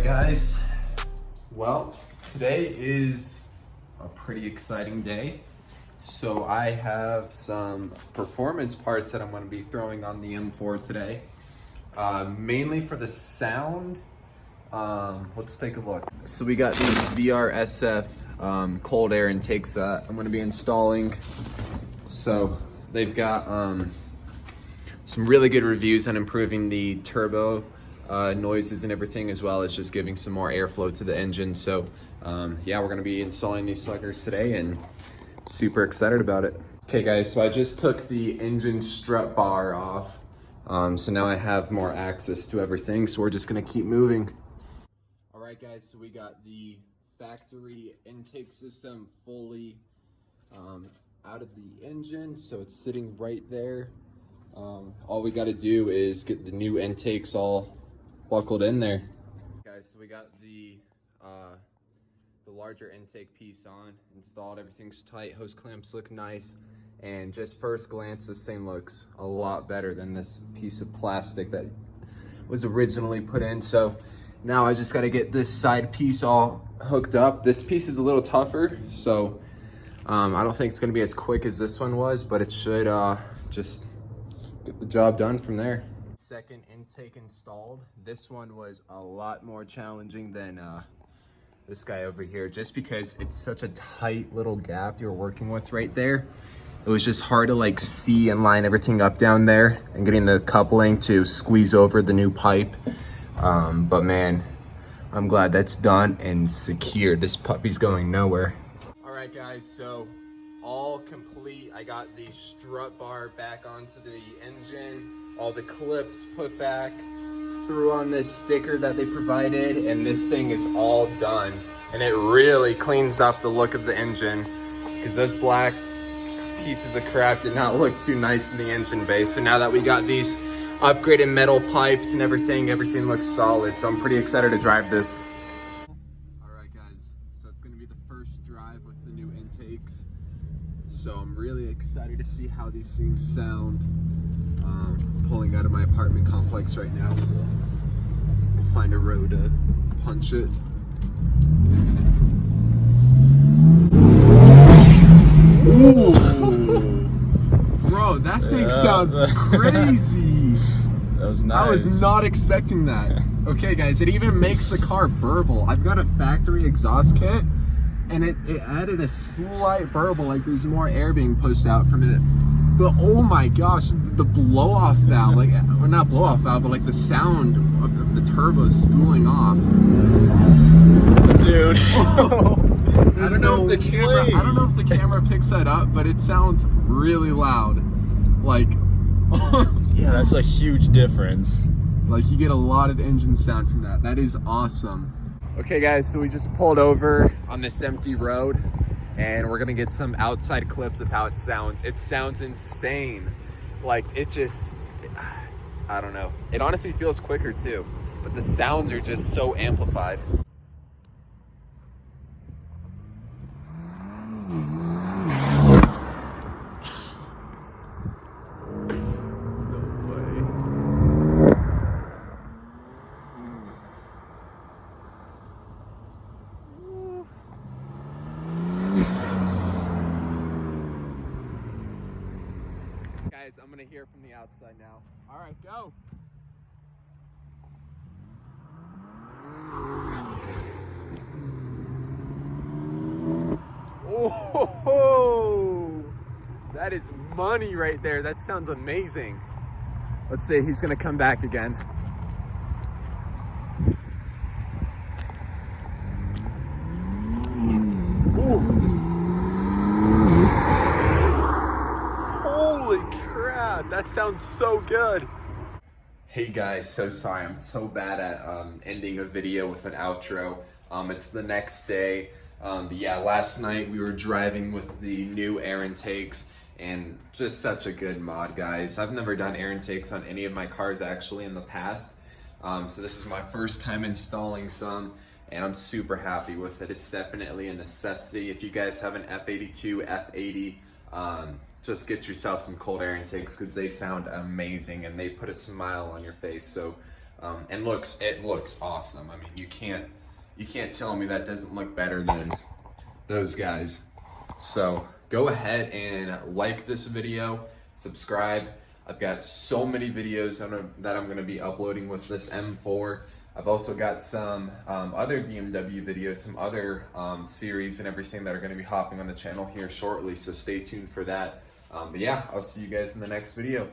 guys, well, today is a pretty exciting day. So I have some performance parts that I'm going to be throwing on the M4 today, mainly for the sound. Let's take a look. So we got these Vrsf cold air intakes that I'm going to be installing. So they've got some really good reviews on improving the turbo noises and everything, as well as just giving some more airflow to the engine. So yeah, we're gonna be installing these suckers today and super excited about it. Okay guys, so I just took the engine strut bar off. So now I have more access to everything, so we're just gonna keep moving. All right guys, so we got the factory intake system fully out of the engine, so it's sitting right there. All we got to do is get the new intakes all buckled in there. Guys, so we got the larger intake piece on, installed, everything's tight, hose clamps look nice, and just first glance, this thing looks a lot better than this piece of plastic that was originally put in. So now I just got to get this side piece all hooked up. This piece is a little tougher, so I don't think it's going to be as quick as this one was, but it should just get the job done from there. Second intake installed. This one was a lot more challenging than this guy over here, just because it's such a tight little gap you're working with right there. It was just hard to like see and line everything up down there and getting the coupling to squeeze over the new pipe. But man, I'm glad that's done and secured. This puppy's going nowhere. All right guys, so all complete. I got the strut bar back onto the engine, all the clips put back, threw on this sticker that they provided, and this thing is all done. And it really cleans up the look of the engine, because those black pieces of crap did not look too nice in the engine bay. So now that we got these upgraded metal pipes and everything looks solid. So I'm pretty excited to drive this. All right guys, so it's gonna be the first drive with the new intakes. So I'm really excited to see how these things sound. Pulling out of my apartment complex right now, so we'll find a road to punch it. Ooh. Bro, that thing sounds crazy. That was nice. I was not expecting that. Okay guys, it even makes the car burble. I've got a factory exhaust kit, and it added a slight burble, like there's more air being pushed out from it. But oh my gosh, the blow-off valve, like, or not blow-off valve, but like the sound of the turbo spooling off. Dude. I don't know if the camera picks that up, but it sounds really loud. Like yeah, that's a huge difference. Like you get a lot of engine sound from that. That is awesome. Okay guys, so we just pulled over on this empty road, and we're gonna get some outside clips of how it sounds. It sounds insane. Like it just, I don't know. It honestly feels quicker too, but the sounds are just so amplified. Guys, I'm gonna hear from the outside now. All right, go. Oh, that is money right there. That sounds amazing. Let's see, he's gonna come back again. Ooh. That sounds so good. Hey guys, so sorry, I'm so bad at ending a video with an outro. It's the next day. But yeah, last night we were driving with the new air intakes, and just such a good mod, guys. I've never done air intakes on any of my cars actually in the past. So this is my first time installing some, and I'm super happy with it. It's definitely a necessity. If you guys have an F82, F80, just get yourself some cold air intakes, because they sound amazing and they put a smile on your face. So And it looks awesome. I mean, you can't tell me that doesn't look better than those guys. So go ahead and like this video, subscribe. I've got so many videos that I'm gonna be uploading with this M4. I've also got some other BMW videos, some other series and everything that are gonna be hopping on the channel here shortly, so stay tuned for that. But yeah, I'll see you guys in the next video.